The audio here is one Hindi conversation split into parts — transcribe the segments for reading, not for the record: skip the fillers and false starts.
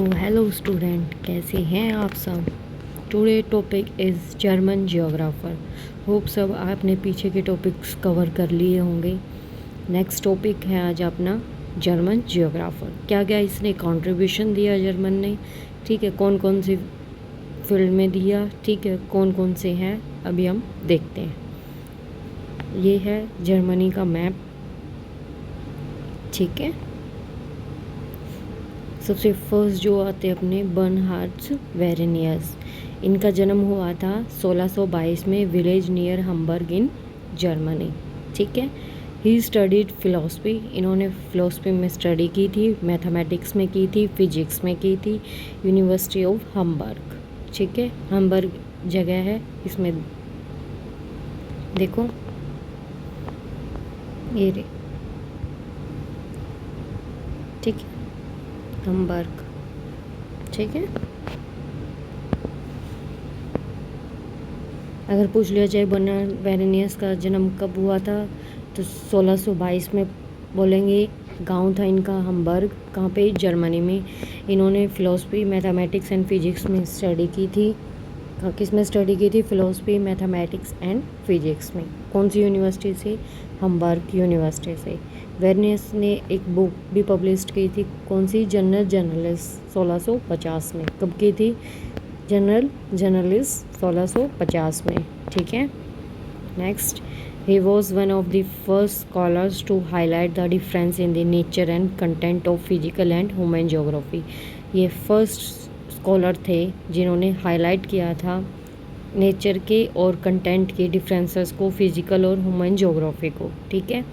हेलो स्टूडेंट, कैसे हैं आप सब। Today topic is German geographer. Hope सब आपने पीछे के टॉपिक्स कवर कर लिए होंगे। नेक्स्ट टॉपिक है आज अपना जर्मन जियोग्राफर। क्या क्या इसने कंट्रीब्यूशन दिया जर्मन ने, ठीक है, कौन कौन सी फील्ड में दिया, ठीक है, कौन कौन से हैं अभी हम देखते हैं। ये है जर्मनी का मैप, ठीक है। सबसे फर्स्ट जो आते अपने बर्नहार्ड वेरेनियस, इनका जन्म हुआ था 1622 में village near Hamburg in Germany, ठीक है। ही स्टडीड फिलोसफी, इन्होंने फिलोसफी में स्टडी की थी, मैथमेटिक्स में की थी, फिजिक्स में की थी, यूनिवर्सिटी ऑफ हम्बर्ग, ठीक है। हम्बर्ग जगह है, इसमें देखो ये रे, ठीक है, हम्बर्ग, ठीक है। अगर पूछ लिया जाए बर्नार्ड वेरेनियस का जन्म कब हुआ था, तो 1622 में बोलेंगे। गांव था इनका हम्बर्ग, कहाँ पे, जर्मनी में। इन्होंने फ़िलोसफी, मैथमेटिक्स एंड फिजिक्स में स्टडी की थी। किस में स्टडी की थी? फ़िलोसफी, मैथमेटिक्स एंड फिजिक्स में। कौन सी यूनिवर्सिटी से? हम्बर्ग यूनिवर्सिटी से। वेरेनियस ने एक बुक भी पब्लिश की थी, कौन सी? जनरल जर्नलिस्ट, 1650 में। कब की थी? जनरल जर्नलिस्ट 1650 में, ठीक है। Next, he was one of the first scholars to highlight the difference in the nature and content of physical and human geography। ये फर्स्ट स्कॉलर थे जिन्होंने हाईलाइट किया था नेचर के और कंटेंट के डिफरेंसेस को, फिजिकल और ह्यूमन ज्योग्राफी को, ठीक है।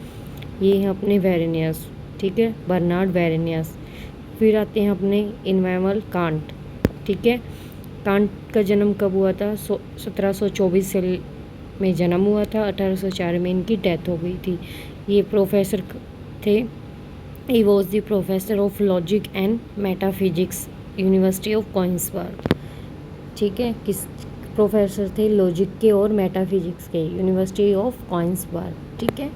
ये हैं अपने वेरेनियस, ठीक है, बर्नार्ड वेरेनियस। फिर आते हैं अपने इमैनुएल कांट, ठीक है। कांट का जन्म कब हुआ था? 1724 से में जन्म हुआ था, 1804 में इनकी डेथ हो गई थी। ये प्रोफेसर थे। He was the professor of logic and metaphysics, university of Konigsberg, ठीक है। किस प्रोफेसर थे? लॉजिक के और मेटाफिजिक्स के, यूनिवर्सिटी ऑफ कोइंसबर्ग, ठीक है।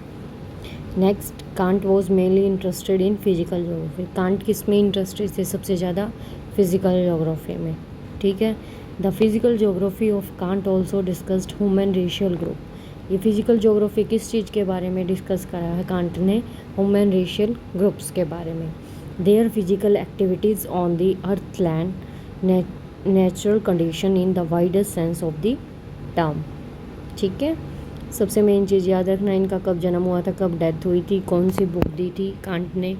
Next, can't was mainly interested in physical geography. Can't किस में इंटरेस्टेड थे सबसे ज़्यादा? फिजिकल ज्योग्राफी में, ठीक है। The physical geography of can't also discussed human racial group. ये फिजिकल ज्योग्राफी किस चीज़ के बारे में डिस्कस करा है कांट ने? ह्यूमन रेशियल ग्रुप्स के बारे में। Their physical activities on the earth land natural condition in the widest sense of the term, ठीक है। सबसे मेन चीज़ याद रखना, इनका कब जन्म हुआ था, कब डेथ हुई थी, कौन सी बुक दी थी कांट ने,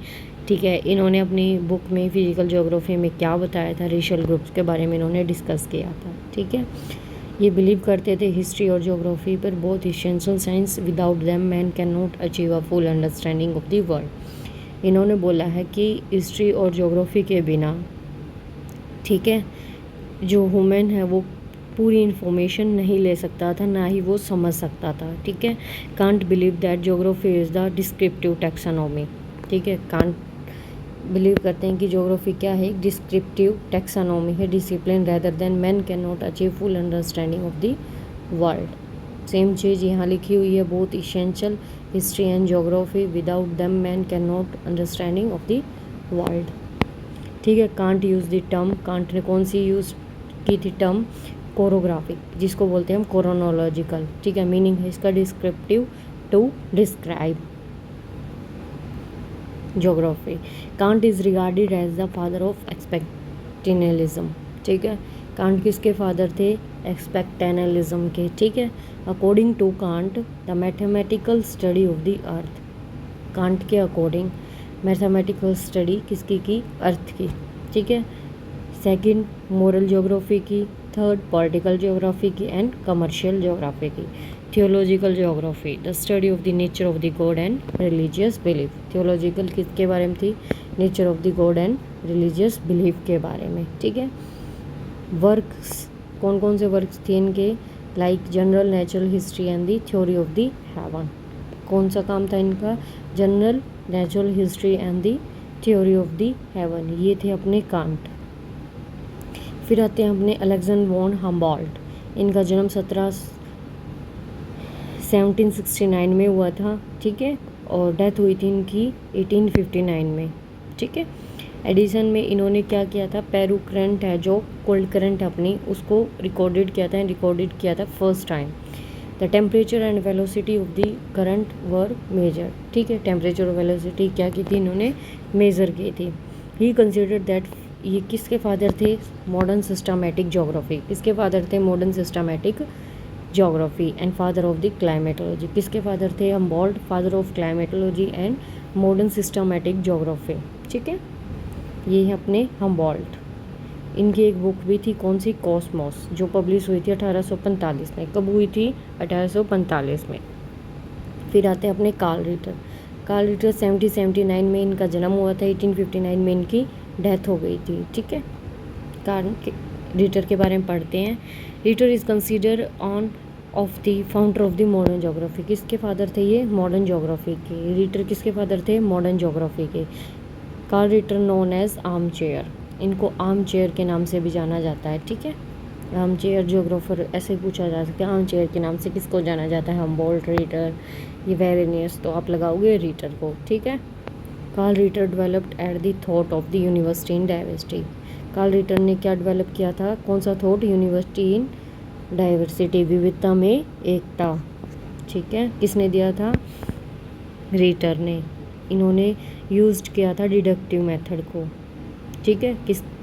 ठीक है। इन्होंने अपनी बुक में फिजिकल ज्योग्राफी में क्या बताया था, रेशियल ग्रुप्स के बारे में इन्होंने डिस्कस किया था, ठीक है। ये बिलीव करते थे हिस्ट्री और ज्योग्राफी पर बहुत essential science, without them man can not achieve a full understanding of the world. इन्होंने बोला है कि हिस्ट्री और ज्योग्राफी के बिना, ठीक है, जो ह्यूमन है वो पूरी इन्फॉर्मेशन नहीं ले सकता था, ना ही वो समझ सकता था, ठीक है। Can't believe that geography is the descriptive taxonomy, ठीक है। कांट बिलीव करते हैं कि ज्योग्राफी क्या है? डिस्क्रिप्टिव टैक्सोनॉमी है, discipline rather than man can not achieve full understanding of the world. Same चीज़ यहाँ लिखी हुई है, both essential history and geography, without them man can not understanding of the world, ठीक है। Kant use the term, Kant ने कौन सी यूज़ की थी टर्म? कोरोग्राफिक, जिसको बोलते हैं हम कोरोनोलॉजिकल, ठीक है। मीनिंग है इसका descriptive, to describe geography. Kant is regarded as the father of exceptionalism, ठीक है। कांट किसके फादर थे? एक्सपेक्टेनलिज्म के, ठीक है। According to Kant the mathematical study of the earth, Kant के अकॉर्डिंग मैथमेटिकल स्टडी किसकी की? अर्थ की, ठीक है। सेकंड, मोरल ज्योग्राफी की। थर्ड, पॉलिटिकल ज्योग्राफी की। एंड कमर्शियल ज्योग्राफी की। Theological geography, the study of the nature of the god and religious belief. Theological किसके बारे में थी? Nature of the god and religious belief के बारे में, ठीक है। वर्क्स, कौन कौन से वर्क्स थे इनके? Like general natural history and the theory of the haven. कौन सा काम था इनका? General natural history and the theory of the haven, ये थे अपने कांट। फिर आते हैं अपने अलेक्जेंडर वॉन हम्बोल्ट। इनका जन्म 1769 में हुआ था, ठीक है, और डेथ हुई थी इनकी 1859 में, ठीक है। एडिसन में इन्होंने क्या किया था, पेरू करंट है जो कोल्ड करंट है अपनी, उसको रिकॉर्डेड किया था first time. The temperature and velocity of the current were measure, ठीक है, टेम्परेचर और वेलोसिटी क्या की थी, इन्होंने मेज़र की थी। ही कंसिडर्ड दैट, ये किसके फादर थे, मॉडर्न सिस्टमैटिक ज्योग्राफी, किसके फादर थे, modern systematic geography and father of the climatology, किसके फादर थे, Humboldt, father of climatology and modern systematic geography, ठीक है, ये है अपने हम्बोल्ट। इनकी एक बुक भी थी, कौन सी, कॉस्मोस, जो पब्लिश हुई थी 1845 में। कब हुई थी, 1845 में। फिर आते हैं अपने कार्ल रिटर। कार्ल रिटर 1779 में इनका जन्म हुआ था, 1859 में इनकी डेथ हो गई थी, ठीक है। कार्ल रिटर के बारे में पढ़ते हैं। Ritter is consider one of the founder of the modern geography, किसके फादर थे ये, मॉडर्न ज्योग्राफी के। रिटर किसके फादर थे, मॉडर्न ज्योग्राफी के। Karl Ritter known as arm chair, इनको आर्म चेयर के नाम से भी जाना जाता है, ठीक है। आर्म चेयर ज्योग्राफर ऐसे पूछा जा सकता है, आर्म चेयर के नाम से किसको जाना जाता है, हम्बोल्ट, रिटर, ये वेरेनियस, तो आप लगाओगे रिटर को, ठीक है। Karl Ritter developed at the thought of the university in diversity, Karl Ritter ने क्या डेवलप किया था, कौन सा थॉट, यूनिवर्सिटी इन डाइवर्सिटी, विविधता में एकता, ठीक है, किसने दिया था, रिटर ने। इन्होंने यूज्ड किया था डिडक्टिव मेथड को, ठीक है,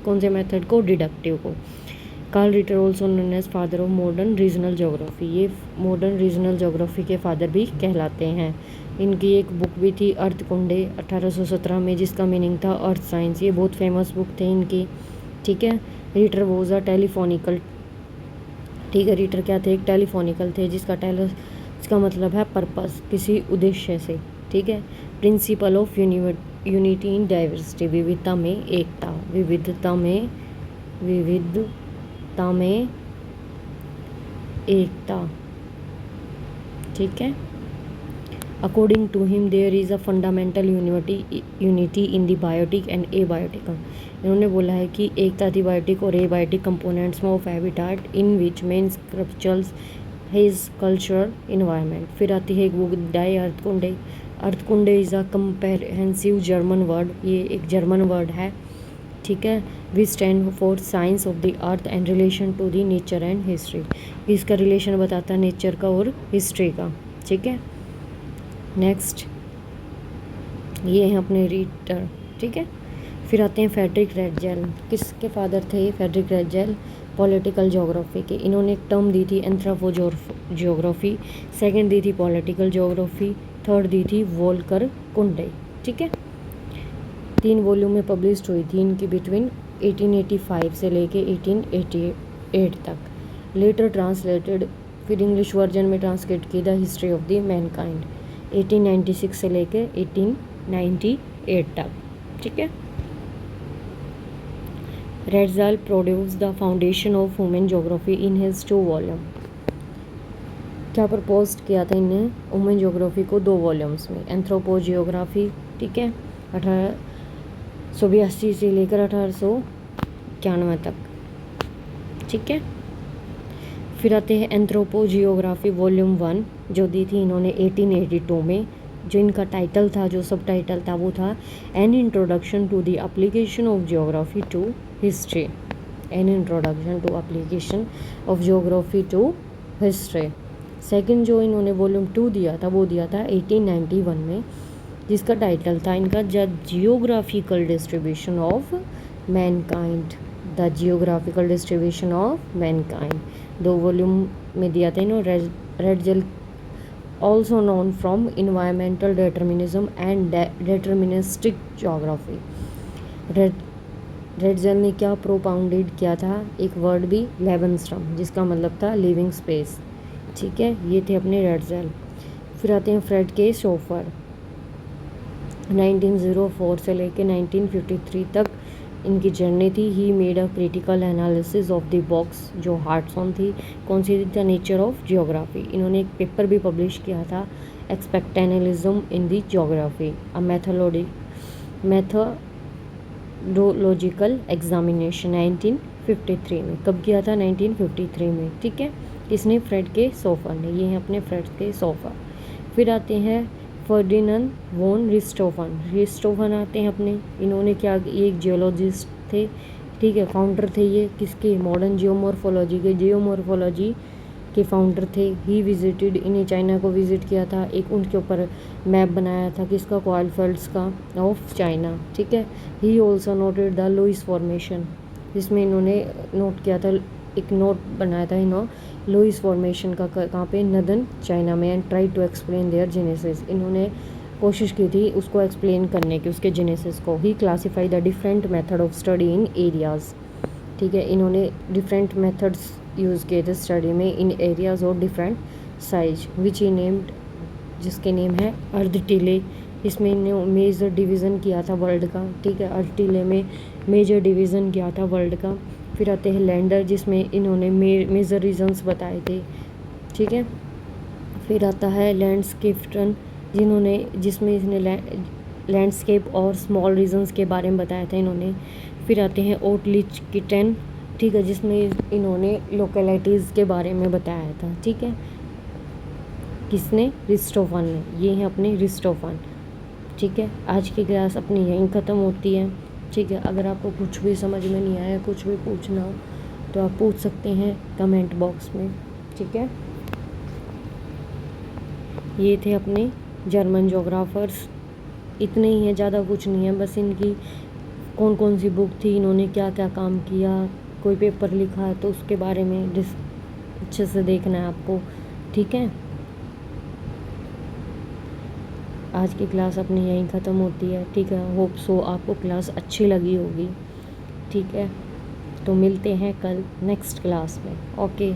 कौन से मेथड को, डिडक्टिव को। Karl Ritter also known as father of modern regional geography, ये मॉडर्न रीजनल ज्योग्राफी के फादर भी कहलाते हैं। इनकी एक बुक भी थी, अर्थकुंडे, 1817 में, जिसका मीनिंग था अर्थ साइंस, ये बहुत फेमस बुक थे इनकी, ठीक है। रिटर वॉज अ टेलीफोनिकल, ठीक है, रिटर क्या थे, एक टेलीफोनिकल थे, इसका मतलब है पर्पस, किसी उद्देश्य से, ठीक है। Principle of unity in diversity, विविधता में एकता, विविधता में एकता, ठीक है। According to him there is a fundamental unity in the biotic and abiotic, इन्होंने बोला है कि एकता थी बायोटिक और एबायोटिक कंपोनेंट्स में of habitat in which man sculptures his cultural environment. फिर आती है एक book, Die Erdkunde. Erdkunde is a comprehensive German word, ये एक जर्मन वर्ड है, ठीक है। We stand for science of the earth and relation to the nature and history, इसका रिलेशन बताता है नेचर का और हिस्ट्री का, ठीक है। नेक्स्ट ये है अपने रीटर, ठीक है। फिर आते हैं फेडरिक रेडजेल, किसके फादर थे फेडरिक रेडजेल, पॉलिटिकल ज्योग्राफी के। इन्होंने एक टर्म दी थी एंथ्रोपोज्योग्राफी, सेकंड दी थी पॉलिटिकल ज्योग्राफी, थर्ड दी थी वोल्कर कुंडे, ठीक है। 3 वॉल्यूम में पब्लिश्ड हुई थी इनकी बिटवीन 1885 से लेके 1888 तक। लेटर ट्रांसलेटेड, फिर इंग्लिश वर्जन में ट्रांसलेट की, the history of the Mankind, 1896 से लेके 1898 तक, ठीक है। Ratzel produce the foundation of women geography in his 2 volume, क्या प्रपोज किया था इन्हें, वुमेन ज्योग्राफी को 2 वॉल्यूम्स में। एंथ्रोपोजियोग्राफी, ठीक है, 1882 से लेकर 1891 तक, ठीक है। फिर आते हैं एंथ्रोपोजियोग्राफी वॉल्यूम 1, जो दी थी इन्होंने 1882 में। जो इनका टाइटल था, जो सब टाइटल था, वो था an introduction to the application of geography to history, an introduction to application of geography to history. Second जो इन्होंने वॉल्यूम 2 दिया था, वो दिया था 1891 में, जिसका टाइटल था इनका the geographical distribution of Mankind, the geographical distribution of Mankind. 2 volume में दिया था इन्होंने। Ratzel also known from environmental determinism and deterministic geography। Ratzel ने क्या प्रोपाउंडेड किया था, एक वर्ड भी, लेबनस्ट्रम, जिसका मतलब था लिविंग स्पेस, ठीक है। ये थे अपने रेडजेल। फिर आते हैं फ्रेड के सोफर, 1904 से लेके 1953 तक इनकी जर्नी थी। He made a critical analysis of the box, जो हार्टसॉन थी, कौन सी, द नेचर ऑफ जियोग्राफी। इन्होंने एक पेपर भी पब्लिश किया था, exceptionalism in the geography, a methodological examination, 1953 में। कब किया था, 1953 में, ठीक है। किसने, फ्रेड के सोफर ने। ये हैं अपने फ्रेड के सोफर। फिर आते हैं फर्डिनंड वॉन रिस्टोफन आते हैं अपने। इन्होंने क्या, ये एक जियोलॉजिस्ट थे, ठीक है, फाउंडर थे ये किसके, मॉडर्न जियोमॉर्फोलॉजी के फाउंडर थे। ही विजिटेड, इन्हें चाइना को विज़िट किया था, एक उनके ऊपर मैप बनाया था किसका, कोलफील्ड्स का ऑफ चाइना, ठीक है। He also noted the loess formation, जिसमें इन्होंने नोट किया था, एक नोट बनाया था इन्होंने लुईस फॉर्मेशन का, कहाँ पे, नदर्न चाइना में। And try to explain their genesis, इन्होंने कोशिश की थी उसको एक्सप्लेन करने की, उसके जेनेसिस को। He classify the different method of study in areas, ठीक है, इन्होंने डिफरेंट मेथड्स यूज़ किए थे स्टडी में इन एरियाज और डिफरेंट साइज, विच ही नेम्ड, जिसके नेम है अर्ध टीले। इसमें इन्होंने मेजर डिवीज़न किया था वर्ल्ड का, ठीक है, अर्ध टीले में मेजर डिवीज़न किया था वर्ल्ड का। फिर आते हैं लैंडर, जिसमें इन्होंने मेजर रीजन्स बताए थे, ठीक है। फिर आता है लैंडस्केप्टन, जिसमें इसने लैंडस्केप और स्मॉल रीजन्स के बारे में बताया था इन्होंने। फिर आते हैं ओटलिच किटन, ठीक है, जिसमें इन्होंने लोकेलिटीज़ के बारे में बताया था, ठीक है। किसने, रिस्टोफन ने, ये हैं अपने रिस्टोफन, ठीक है। आज की क्लास अपनी यहीं ख़त्म होती है, ठीक है। अगर आपको कुछ भी समझ में नहीं आया, कुछ भी पूछना हो तो आप पूछ सकते हैं कमेंट बॉक्स में, ठीक है। ये थे अपने जर्मन जोग्राफर्स, इतने ही हैं, ज़्यादा कुछ नहीं है। बस इनकी कौन कौन सी बुक थी, इन्होंने क्या क्या काम किया, कोई पेपर लिखा है तो उसके बारे में अच्छे से देखना है आपको, ठीक है। आज की क्लास अपनी यहीं ख़त्म होती है, ठीक है। होप सो आपको क्लास अच्छी लगी होगी, ठीक है। तो मिलते हैं कल नेक्स्ट क्लास में, ओके।